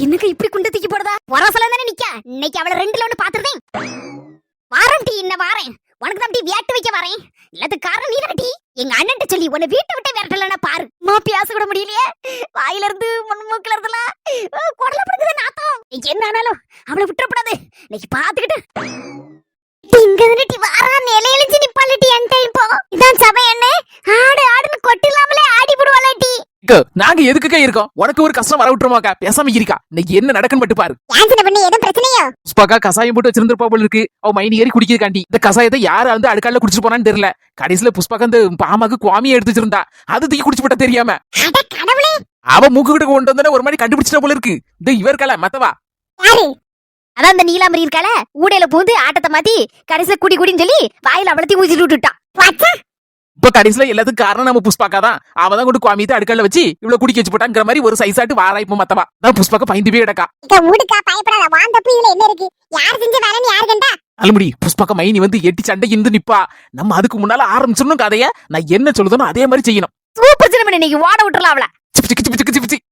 Speaker 2: இன்னைக்கு இப்படி குண்டு தூக்கி போடுதா?
Speaker 1: வரசல தானே நிக்க. இன்னைக்கு அவளை 2ல 1 பாத்துறேன். வாரேன் டீ, என்ன வாரேன். உனக்கு தான் டீ வியாட்டு வைக்க வரேன். எல்லாத்துக்கு காரணம் நீ தானே டீ. எங்க அண்ணன்ட்ட சொல்லி உன்னை வீட்டை விட்டு விரட்டலன்னா பாரு.
Speaker 2: மா பேச கூட முடியலையே. வாயில இருந்து மூக்குல இருந்தெல்லாம் குடல படுக்குது நாத்தம்.
Speaker 1: இன்னைக்கு என்ன ஆனாலும் அவளை விட்டுறப்படாது. இன்னைக்கு பாத்துக்கிட்டு இங்க டீ வாரா நிலையிலிச்சு நிப்பால டீ என் டைம் போ. இதான் சபை என்ன ஆடு ஆடுன்னு கொட்டிலாமலே ஆடி போடுவாள டீ.
Speaker 5: நாங்க எதுக்குக்கா இருக்கோம்? உனக்கு ஒரு கஷ்டம் வர விட்டுருமாக்கா. பேசாம இருக்கா. இன்னைக்கு என்ன நடக்குன்னு மட்டும் பாரு.
Speaker 1: யான்சன பண்ணி ஏதோ பிரச்சனையோ?
Speaker 5: புஷ்பாக்கா கசாயம் போட்டு வச்சிருந்திருப்பா போல இருக்கு. அவ மைனி ஏறி குடிக்கிறக்காண்டி. இந்த கசாயத்தை யாரு வந்து அடுக்கால குடிச்சிட்டு போனான்னு தெரியல. கடைசியில புஷ்பாக்கா அந்த பாமாக்கு குவாமியை எடுத்து வச்சிருந்தா. அது தூக்கி குடிச்சு போட்டா தெரியாம.
Speaker 1: அட கடவுளே.
Speaker 5: அவ மூக்கு கிட்ட கொண்டு வந்தா ஒரு மாதிரி கண்டுபிடிச்சிட்டா போல இருக்கு. இந்த இவர்கால மத்தவா
Speaker 1: யாரு?
Speaker 2: அதான் அந்த நீலாம்பரி இருக்கால, ஊடையில பூந்து ஆட்டத்தை மாத்தி கடைசியில குடி குடின்னு சொல்லி வாயில அவளத்தையும் ஊதிட்டு விட்டுட்டா.
Speaker 1: வாச்சா
Speaker 5: இப்ப கடைசியில எல்லாத்துக்கும் காரணம் நம்ம புஷ்பாக்கா தான். அவதான் கொண்டு குவாமியத்தை அடுக்கல வச்சு இவ்வளவு குடிக்க வச்சு போட்டாங்கிற மாதிரி ஒரு சைஸாட்டு வாரா இப்ப மத்தவா தான். புஷ்பாக்கா பயந்து போய் கிடக்கா.
Speaker 1: இத ஊடுக்கா பயப்படாத. வாந்தப்பு இதுல என்ன இருக்கு? யார் செஞ்ச வேலைன்னு யாரு கண்டா?
Speaker 5: அல்முடி புஷ்பாக்கா மைனி வந்து எட்டி சண்டைக்கு இருந்து நிப்பா. நம்ம அதுக்கு முன்னால ஆரம்பிச்சிடணும் கதைய. நான் என்ன சொல்லுதோ அதே மாதிரி செய்யணும்.
Speaker 2: சூப்பர் சின்ன இன்னைக்கு ஓட விட்டுறலாம் அவள.
Speaker 5: சிப் சிக் சிப் சிக் சிப் சிக்.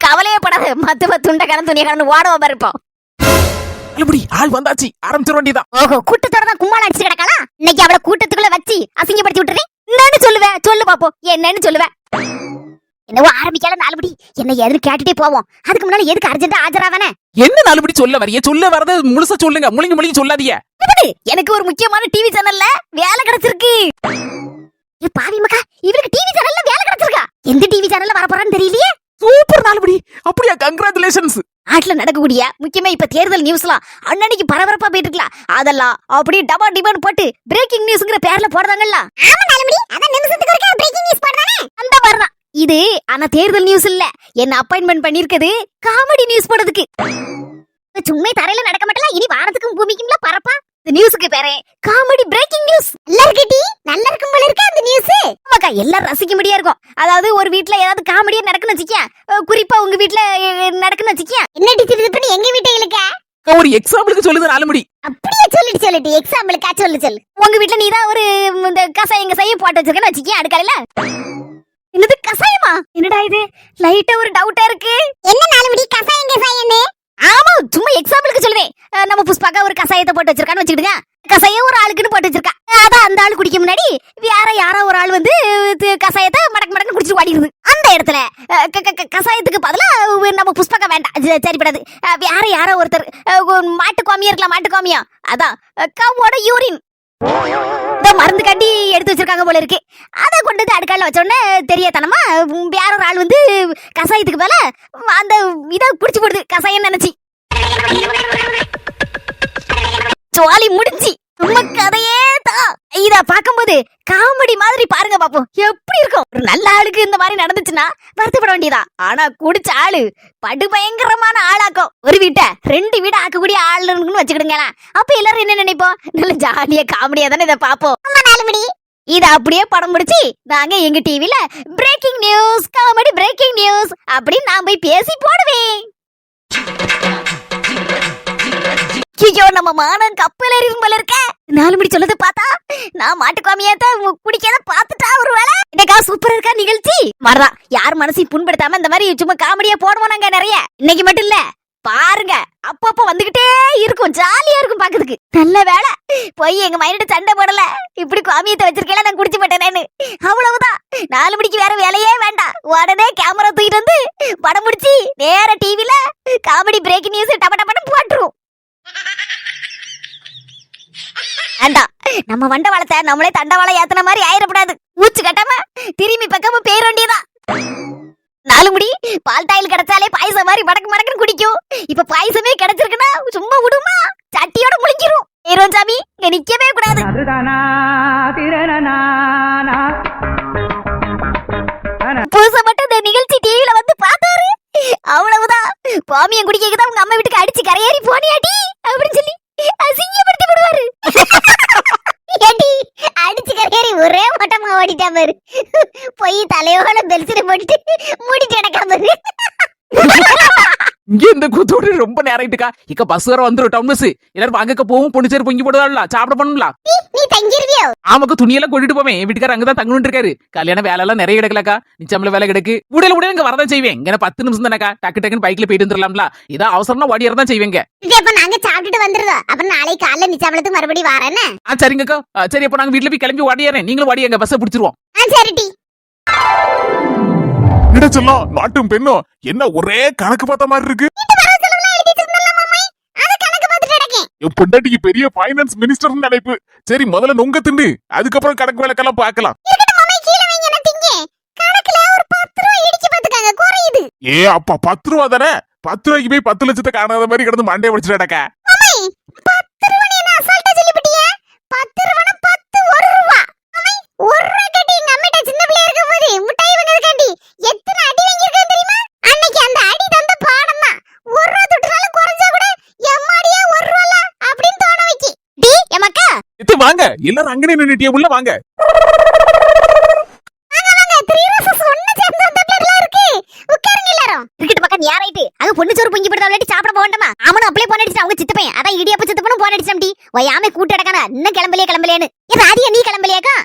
Speaker 2: கவலையே படாத. மத்த துண்டக்காரன் துணியக்காரன் ஓடவா பாருப்போம்.
Speaker 5: அல்முடி ஆள் வந்தாச்சு. ஆரம்பிச்சிட வேண்டியதான்.
Speaker 2: ஓஹோ, கூட்டத்தோட தான் கும்மாளம் அடிச்சு கிடக்கலாம். இன்னைக்கு அவளை கூட்டத்துக்குள்ள வச்சு அசிங்கப்படுத்தி விட்டுறேன். என்னன்னு சொல்லுவேன்? சொல்லு பாப்போம். என்னன்னு சொல்லுவேன்?
Speaker 1: என்னவோ ஆரம்பிக்கல நாலுபடி. என்ன ஏதுன்னு கேட்டுட்டே போவோம். அதுக்கு முன்னால எதுக்கு அர்ஜென்ட்டா ஆஜராவனே?
Speaker 5: என்ன நாலுபடி சொல்ல வரைய? சொல்ல வரத முழுசா சொல்லுங்க. முழுங்கி முழுங்கி சொல்லாதீங்க.
Speaker 2: எனக்கு ஒரு முக்கியமான டிவி சேனல்ல வேலை கிடைச்சிருக்கு.
Speaker 1: ஏ பாவி மக்கா, இவருக்கு டிவி சேனல்ல வேலை கிடைச்சிருக்கா? எந்த டிவி சேனல்ல வர போறான்னு தெரியலையே.
Speaker 5: சூப்பர் நாலுபடி. அப்படியா? கங்க்ராச்சுலேஷன்ஸ்.
Speaker 2: நாட்டுல நடக்கக்கூடிய முக்கியமா இப்ப தேர்தல் நியூஸ்லாம் அன்னன்னைக்கு பரபரப்பா போயிட்டு இருக்கலாம். அதெல்லாம் அப்படியே டபா டிபான் போட்டு பிரேக்கிங் நியூஸ்ங்கிற பேர்ல போடுறாங்கல்ல.
Speaker 1: ஆமா நாலுபடி, அத நிமிஷத்துக்கு ஒருக்கா பிரேக்கிங் நியூஸ் போடுறானே.
Speaker 2: அந்த மாதிரிதான் இது. ஆனா தேர்தல் நியூஸ் இல்ல. என்ன அப்பாயின்மெண்ட் பண்ணிருக்குது காமெடி நியூஸ் போடுறதுக்கு.
Speaker 1: சும்மா தரையில நடக்க மாட்டல. இனி வானத்துக்கும் பூமிக்கும்ல பரப்பா.
Speaker 2: இந்த நியூஸ்க்கு பேரே காமெடி பிரேக்கிங் நியூஸ்.
Speaker 1: நல்லா இருக்கடி. நல்லா இருக்கும் போல இருக்கு அந்த நியூஸ்.
Speaker 2: ஆமாக்கா, எல்லாரும் ரசிக்க முடியா இருக்கும். அதாவது ஒரு வீட்ல ஏதாவது காமெடியா நடக்குன்னு வச்சுக்கியா, குறிப்பா உங்க வீட்ல நடக்குன்னு வச்சுக்கியா.
Speaker 1: என்ன டீச்சர் இது பண்ணி எங்க வீட்டை இழுக்க?
Speaker 5: ஒரு எக்ஸாம்பிளுக்கு சொல்லுது நாலுமடி.
Speaker 1: அப்படியே சொல்லிட்டு எக்ஸாம்பிளுக்கா சொல்லு.
Speaker 2: உங்க வீட்ல நீதான் ஒரு இந்த கசாயம் போட்டு வச்சிருக்கேன்னு வச்சுக்கியா அடுக்கலையில. என்னது கசாயமா? என்னடா இது? லைட்டா ஒரு டவுட்டா இருக்கு.
Speaker 1: என்ன நாலுபடி கசாயம்னு?
Speaker 2: ஆமா, சும்மா எக்ஸாம்பிளுக்கு சொல்லுவேன். நம்ம புஷ்பாக்கா ஒரு கசாயத்தை போட்டு வச்சிருக்கான்னு வச்சுக்கிடுங்க. கசாயம் ஒரு ஆளுக்குன்னு போட்டு வச்சிருக்கா. அதான் அந்த ஆளு குடிக்க முன்னாடி வேற யாரோ ஒரு ஆள் வந்து கசாயத்தை மடக்கு குடிச்சு ஓடிடுது. அந்த இடத்துல கசாயத்துக்கு பதிலா நம்ம புஷ்பாக்கா வேண்டாம், சரிப்படாது. வேற யாரோ ஒருத்தர் மாட்டு கோமியா இருக்கலாம். மாட்டு கோமியா அதான் கவோட யூரின் மருந்து காட்டி எடுத்து வச்சிருக்காங்க போல இருக்கு. அதை கொண்டு வந்து அடுக்கால வச்சோடனே தெரியாதனமா வேற ஒரு ஆள் வந்து கசாயத்துக்கு மேல அந்த இதை குடிச்சு போடுது கசாயம் நினைச்சு. ஜாலி முடிஞ்சு. நம்ம கதையே தான். இத பாக்கும்போது காமெடி மாதிரி பாருங்க பாப்போம் எப்படி இருக்கும். ஒரு நல்ல ஆளுக்கு இந்த மாதிரி நடந்துச்சுன்னா வருத்தப்பட வேண்டியதா. ஆனா குடிச்ச ஆளு படு பயங்கரமான ஆளாக்கும். ஒரு வீட்டை 2 வீடு ஆக்கக்கூடிய ஆளுன்னு வச்சுக்கிடுங்களா. அப்ப எல்லாரும் என்ன நினைப்போம்? நல்ல ஜாலியா காமெடியா தானே இதை பாப்போம். இத அப்படியே படம் முடிச்சு நாங்க எங்க டிவில breaking news, comedy breaking news அப்படின்னு நான் போய் பேசி போடுவேன். ஐயோ, நம்ம மானம் கப்பல் ஏறி போல இருக்க. 4 மணி சொல்லது பார்த்தா நான் மாட்டுக்காமியாத்த குடிக்காத பாத்துட்டா ஒரு வேலை. இன்னைக்கா சூப்பரா இருக்கா நிகழ்ச்சி. வரதா யார் மனசையும் புண்படுத்தாம இந்த மாதிரி சும்மா காமெடியா போடுவோம் நாங்க நிறைய. இன்னைக்கு மட்டும் இல்ல பாருங்க, அப்பப்ப வந்துகிட்டே இருக்கும். ஜாலியா இருக்கும் பாக்குறதுக்கு. நல்ல வேலை போய் எங்க மைனிட்ட சண்டை போடல. இப்படி காமியத்தை வச்சிருக்கேன் நான் குடிச்சு போட்டேன்னு. அவ்வளவுதான். 4 மணிக்கு வேற வேலையே வேண்டாம். உடனே கேமரா தூக்கிட்டு வந்து படம் முடிச்சு நேர டிவில காமெடி பிரேக்கிங் நியூஸ் டப டபன்னு போட்டுரும். வேண்டாம், நம்ம வண்டவாளத்தை நம்மளே தண்டவாளம் ஏத்தன மாதிரி ஆயிடக்கூடாது. ஊச்சு கட்டாம திரும்பி பக்கமும் பேர் வேண்டியதான். நாலுமுடி பால் தாயில் கிடைச்சாலே பாயசம் மாதிரி மடக்கு மடக்குன்னு குடிக்கும். இப்ப பாயசமே கிடைச்சிருக்குன்னா சும்மா விடுமா, சட்டியோட முழிக்கிறோம். சாமி இங்க நிக்கவே கூடாது. புதுசா மட்டும் இந்த நிகழ்ச்சி டிவில வந்து பார்த்தாரு, அவ்வளவுதான். பாமியம் குடிக்கதான் உங்க அம்மா வீட்டுக்கு அடிச்சு கரையேறி போனியாடி அப்படின்னு சொல்லி அசிங்கப்படுத்தி விடுவாரு.
Speaker 1: ஏடி அடிச்சு கரையேறி ஒரே ஓட்டமா ஓடிட்டா பாரு. போய் தலையோட பெல்சில போட்டு மூடிட்டு கிடக்கா பாரு.
Speaker 5: இங்க இந்த கூத்தோடு ரொம்ப நேரம் ஆயிட்டுக்கா. இக்க பஸ் வர வந்துரும் டவுன் பஸ். எல்லாரும் அங்கக்க போவும், பொண்ணுச்சேரி பொங்கி போடுவாள்ல, சாப்பிட பண்ணும்ல.
Speaker 1: நீ தங்கிருவியோ?
Speaker 5: ஆமாக்கா, துணியெல்லாம் கொட்டிட்டு போவேன். என் வீட்டுக்காரர் அங்கதான் தங்கணும்னு இருக்காரு. கல்யாண வேலை எல்லாம் நிறைய கிடக்கலக்கா. நிச்சயம்ல வேலை கிடக்கு. உடனே இங்க வரதான் செய்வேன். இங்க 10 நிமிஷம் தானக்கா, டக்கு டக்குன்னு பைக்ல போயிட்டு வந்துடலாம்ல. இதான் அவசரம்னா ஓடியறதான் செய்வேங்க.
Speaker 1: அப்ப நாங்க சாப்பிட்டுட்டு வந்துருதோம். அப்புறம் நாளைக்கு காலைல நிச்சயமலத்துக்கு மறுபடியும் வரேன்னு.
Speaker 5: சரிங்கக்கா. சரி, அப்ப நாங்க வீட்டுல போய் கிளம்பி ஓடியாரேன். நீங்களும் ஓடியாங்க, பஸ்ஸை பிடிச்சிருவோம்.
Speaker 1: சரிடி.
Speaker 3: இடச்செல்லாம் நாட்டும் பெண்ணும் என்ன ஒரே கணக்கு பார்த்த மாதிரி இருக்கு. என் பொண்டாட்டிக்கு பெரிய பைனான்ஸ் மினிஸ்டர் நினைப்பு. சரி, முதல்ல நொங்க திண்டு, அதுக்கப்புறம் கணக்கு விளக்கெல்லாம் பார்க்கலாம். ஏ அப்பா, 10 ரூபா தானே? 10 ரூபாய்க்கு போய் 10 லட்சத்தை காணாத மாதிரி கிடந்து மண்டையை படிச்சுட்டாக்க. வாங்க, எல்லாரும் அங்கனே நின்னுட்டியே, உள்ள வாங்க.
Speaker 2: பொண்ணு சோறு பொங்கி போடுறா சாப்பிட போகண்டாமா? அவனும் அப்படியே போன் அடிச்சு அவங்க சித்தப்பையன் அதான் இடியப்ப சித்தப்பனும் போன் அடிச்சாம்டி. ஒயாமே கூட்டு அடக்கானா இன்னும் கிளம்பலையான்னு. ராதியா நீ கிளம்பலையாக்கா?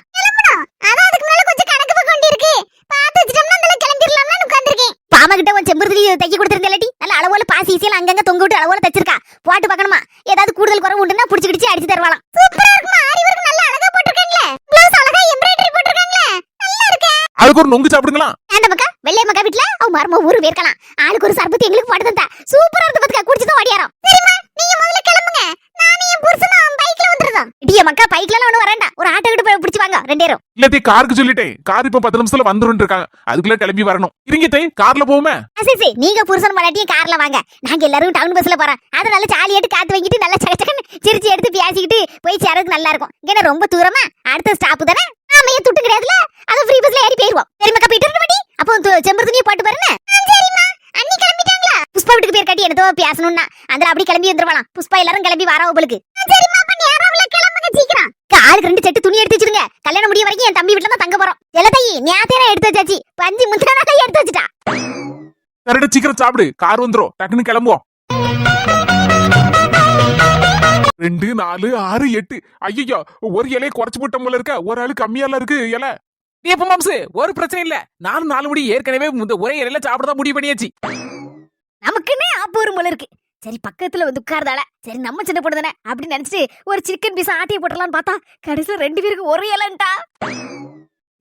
Speaker 2: பாமா கிட்ட உன் செம்பருத்தி தைக்க கொடுத்திருந்தேலடி, நல்ல அளவோல பாசி ஈஸியா அங்கங்க தொங்க விட்டு அளவோல தச்சிருக்கா. போட்டு பார்க்கணுமா? ஏதாவது கூடுதல் குறை உண்டுன்னா புடிச்சு கிடிச்சு அடிச்சு தருவாளாம். சூப்பரா இருக்குமா? ஆரி வர்க் நல்லா அழகா போட்டுருக்காங்களே. ப்ளவுஸ் அழகா எம்ப்ராய்டரி போட்டுருக்காங்களே. நல்லா இருக்கு.
Speaker 3: அதுக்கு ஒரு நொங்கு சாப்பிடுங்களா?
Speaker 2: அந்த மக்கா வெள்ளை மக்கா வீட்ல அவ மர்ம ஊரு வேர்க்கலாம். ஆளுக்கு ஒரு சர்பத்து எங்களுக்கு போட்டு தந்தா. சூப்பரா இருக்கு பாத்துக்க, குடிச்சு தான் ஓடியாரோம். சரிமா, நீங்க முதல்ல கிளம்புங்க. நானே என் புருஷனும் பைக்ல வந்துறோம். இடிய மக்கா பைக்ல ஒண்ணு வரேன்டா. ஒரு ஆட்டோ கிட்ட போய் பிடிச்சு வாங்க ரெண்டு பேரும்.
Speaker 3: இல்லத்தே, காருக்கு சொல்லிட்டேன். கார் இப்ப 10 நிமிஷத்துல வந்துரும் இருக்காங்க. அதுக்குள்ள கிளம்பி வரணும். இருங்கத்தே, கார்ல போவோமே.
Speaker 2: சரி, நீங்க புருஷன் மலாட்டியும் கார்ல வாங்க. நாங்க எல்லாரும் டவுன் பஸ்ல போறோம். அதனால ஜாலியாட்டு காத்து வாங்கிட்டு நல்லா சகச்சகன்னு சிரிச்சு எடுத்து பேசிக்கிட்டு போய் சேரதுக்கு நல்லா இருக்கும். ஏன்னா ரொம்ப தூரமா அடுத்த ஸ்டாப் தானே. ஆமையே துட்டு கிடையாதுல, அது ஃப்ரீ பஸ்ல ஏறி போயிருவோம். சரிமாக்கா, போயிட்டு இருக்க மாட்டி. அப்போ செம்பருத்தினியை போட்டு பாருங்க. சரிம்மா. அண்ணி கிளம்பிட்டாங்களா? புஷ்பா வீட்டுக்கு பேர் கட்டி என்னதோ பேசணும்னா அதுல அப்படி கிளம்பி வந்துருவாளாம். புஷ்பா எல்லாரும் கிளம்பி வரா உங்களுக்கு. சரிம்மா, அப்ப நேராவுல கிளம்புங்க சீக்கிரம். ஆளுக்கு 2 செட்டு துணி எடுத்து வச்சிருங்க. கல்யாணம் முடிய வரைக்கும் என் தம்பி வீட்டுல தான் தங்க போறோம். எலத்தையி நேத்தே எடுத்து வச்சாச்சு. 5 முந்தின நாளே எடுத்து வச்சுட்டா.
Speaker 3: சரிடா, சீக்கிரம் சாப்பிடு, கார் வந்துரும். டக்குன்னு கிளம்புவோம். 2 4 6 8. ஐயோ, ஒரு இலையை குறைச்சு போட்ட போல இருக்க. ஒரு ஆளு கம்மியால இருக்கு இலை.
Speaker 5: எப்ப மாம்சு ஒரு பிரச்சனை இல்ல. நானும் 4 முடி ஏற்கனவே ஒரே இலையில சாப்பிடதான் முடிவு பண்ணியாச்சு.
Speaker 2: நமக்குன்னே ஆப்பூரும் போல இருக்கு. சரி, பக்கத்துல வந்து உட்கார்ந்தால சரி நம்ம சின்ன பொண்ணு தானே அப்படின்னு நினைச்சிட்டு ஒரு சிக்கன் பீஸ் ஆட்டியை போட்டலாம்னு பார்த்தா கடைசியில 2 பேருக்கு ஒரு இலைன்ட்டா.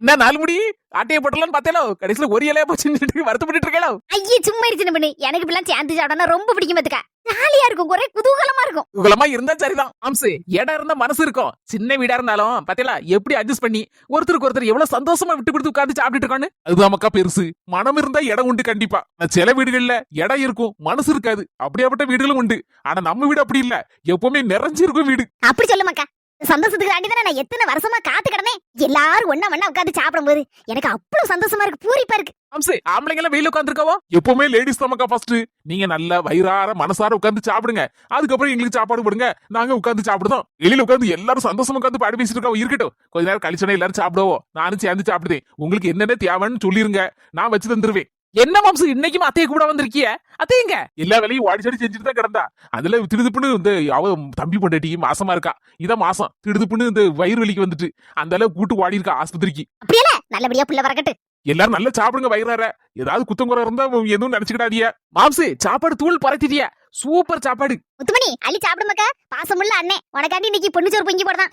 Speaker 5: என்ன 4 முடி ஆட்டையை போட்டலாம்னு பார்த்தேலோ, கடைசியில ஒரு இலையா போச்சுன்னு வருத்தப்பட்டு இருக்கேளோ.
Speaker 2: ஐயே சும்மா இரு சின்ன பண்ணு. எனக்கு இப்பெல்லாம் சேர்ந்து சாப்பிடனா ரொம்ப பிடிக்கும் பாத்துக்க. ஜாலியா இருக்கும், ஒரே குதூகலமா இருக்கும்.
Speaker 5: குதூகலமா இருந்தா சரிதான் மாம்சு. இடம் இருந்தா மனசு இருக்கும். சின்ன வீடா இருந்தாலும் பார்த்தேலா எப்படி அட்ஜஸ்ட் பண்ணி ஒருத்தருக்கு ஒருத்தர் எவ்வளவு சந்தோஷமா விட்டு கொடுத்து உட்கார்ந்து சாப்பிட்டு இருக்கான்னு.
Speaker 3: அதுதான் மக்கா பெருசு. மனம் இருந்தா இடம் உண்டு கண்டிப்பா. சில வீடுகள்ல இடம் இருக்கும், மனசு இருக்காது. அப்படியாப்பட்ட வீடுகளும் உண்டு. ஆனா நம்ம வீடு அப்படி இல்ல, எப்பவுமே நிறைஞ்சிருக்கும் வீடு.
Speaker 2: அப்படி சொல்லுமாக்கா. சந்தோஷத்துக்கு தாண்டிதானே நான் எத்தனை வருஷமா காத்து கிடந்தேன். எல்லாரும் ஒண்ணா உட்காந்து சாப்பிடும் போது எனக்கு அவ்வளவு சந்தோஷமா இருக்கு, பூரிப்பா இருக்கு.
Speaker 5: மாம்சு, ஆம்பளைங்க எல்லாம் வெயில உட்காந்துருக்கவோ.
Speaker 3: எப்பவுமே லேடிஸ் தான் மக்கா ஃபர்ஸ்ட். நீங்க நல்ல வயிறார மனசார உட்கார்ந்து சாப்பிடுங்க. அதுக்கப்புறம் எங்களுக்கு சாப்பாடு போடுங்க, நாங்க உட்கார்ந்து சாப்பிடுதோம். வெளியில உட்கார்ந்து எல்லாரும் சந்தோஷமா உட்கார்ந்து பாடி பேசிட்டு இருக்கோம். இருக்கட்டும், கொஞ்ச நேரம் கழிச்சோட எல்லாரும் சாப்பிடுவோம். நானும் சேர்ந்து சாப்பிடுதேன். உங்களுக்கு என்னென்ன தேவைன்னு சொல்லிருங்க, நான் வச்சு தந்துருவேன்.
Speaker 5: என்ன மாம்சு, இன்னைக்கும் அத்தையை கூட வந்திருக்கிய? அத்தையங்க
Speaker 3: எல்லா வேலையும் வாடிச்சாடி செஞ்சுட்டு தான் கிடந்தா. அதுல திடுதுப்புன்னு இந்த அவ தம்பி பொண்டாட்டி மாசமா இருக்கா. இதான் மாசம். திடுதுப்புன்னு இந்த வயிறு வலிக்கு வந்துட்டு அந்த அளவு கூட்டு வாடி இருக்கா ஆஸ்பத்திரிக்கு.
Speaker 2: அப்படியே நல்லபடியா புள்ள வரக்கட்டு.
Speaker 3: எல்லாரும் நல்லா சாப்பிடுங்க வயிறார. ஏதாவது குத்தம் குறை இருந்தா எதுவும் நினைச்சுக்கிடாதிய.
Speaker 5: மாம்சு, சாப்பாடு தூள் பறத்திட்டிய. சூப்பர் சாப்பாடு.
Speaker 2: முத்துமணி அள்ளி சாப்பிடுமாக்கா. பாசமுள்ள அண்ணே, உனக்காண்டி இன்னைக்கு பொண்ணு சோறு பொங்கி போடுறான்.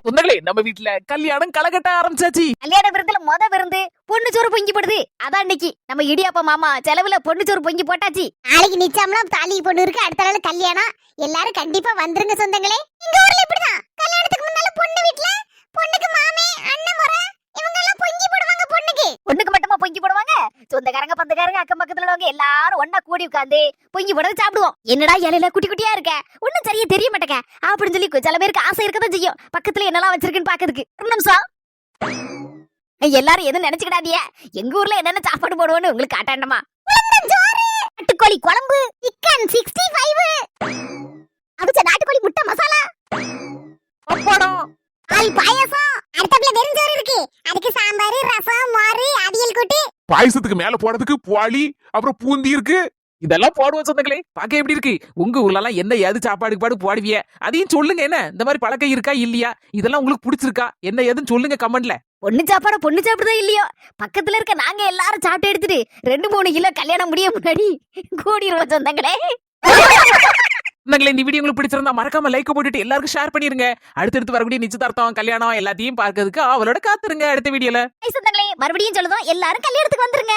Speaker 5: சொந்தங்களே, நம்ம வீட்டுல கல்யாணம் கலகட்ட ஆரம்பிச்சாச்சு.
Speaker 2: கல்யாண விருந்துல விருந்து பொண்ணு சோறு பொங்கி போடுது. அதான் இன்னைக்கு நம்ம இடியாப்பா மாமா செலவுல பொண்ணு சோறு பொங்கி போட்டாச்சு.
Speaker 1: நாளைக்கு நிச்சயம்லாம் தாலி பொண்ணு இருக்கு, அடுத்த நாள் கல்யாணம். எல்லாரும் கண்டிப்பா வந்துருங்க சொந்தங்களே. எங்க ஊர்ல இப்படிதான் கல்யாணத்துக்கு முன்னால பொண்ணு வீட்டுல பொண்ணுக்கு மாமே அண்ணன் முறை இவங்க எல்லாம் பொங்கி போடுவாங்க பொண்ணுக்கு.
Speaker 2: சொந்தக்காரங்க பந்தக்காரங்க அக்கம் பக்கத்துல உள்ளவங்க எல்லாரும் ஒண்ணா கூடி உட்காந்து பொங்கி போட சாப்பிடுவோம். என்னடா இலையில குட்டி குட்டியா இருக்க, ஒண்ணும் சரியா தெரிய மாட்டேங்க அப்படின்னு சொல்லி சில பேருக்கு ஆசை இருக்கதான் செய்யும் பக்கத்துல என்னெல்லாம் வச்சிருக்குன்னு பாக்கிறதுக்கு. ஒரு நிமிஷம், எல்லாரும் எதுவும் நினைச்சுக்கிடாதீங்க. எங்க ஊர்ல என்னென்ன சாப்பாடு போடுவோன்னு உங்களுக்கு காட்டாண்டமா. நாட்டுக்கோழி குழம்பு, சிக்கன் 65, அவிச்ச நாட்டுக்கோழி முட்டை மசாலா, பப்படம்,
Speaker 1: ஆள் பாயாசம், அடுத்தப்ல வெறுஞ்சோறு இருக்கு. அதுக்கு சாம்பார், ரசம், மோர், அவியல் கூட்டு.
Speaker 3: பாயசத்துக்கு மேல போறதுக்கு புவாளி, அப்புறம் பூந்தி இருக்கு.
Speaker 5: இதெல்லாம் போடுவோம் சொந்தங்களே. பார்க்க எப்படி இருக்கு? உங்க ஊர்ல எல்லாம் என்ன ஏது சாப்பாடு பாடு போடுவிய, அதையும் சொல்லுங்க. என்ன இந்த மாதிரி பழக்கம் இருக்கா இல்லையா? இதெல்லாம் உங்களுக்கு பிடிச்சிருக்கா என்ன ஏதுன்னு சொல்லுங்க கமெண்ட்ல.
Speaker 2: பொண்ணு சாப்பாட பொண்ணு சாப்பிடுதா இல்லையோ, பக்கத்துல இருக்க நாங்க எல்லாரும் சாப்பிட்டு எடுத்துட்டு 2-3 கிலோ கல்யாணம் முடிய முன்னாடி கூடிடுவோம் சொந்தங்களே.
Speaker 5: சொந்தங்களே, இந்த வீடியோ உங்களுக்கு பிடிச்சிருந்தா மறக்காம லைக் போட்டுட்டு எல்லாருக்கும் ஷேர் பண்ணிருங்க. அடுத்தடுத்து வரக்கூடிய நிச்சயதார்த்தம் கல்யாணம் எல்லாத்தையும் பார்க்கிறதுக்கு அவளோட காத்துருங்க அடுத்த வீடியோல.
Speaker 2: சொந்தங்களே, மறுபடியும் சொல்லுதோம், எல்லாரும் கல்யாணத்துக்கு வந்துருங்க.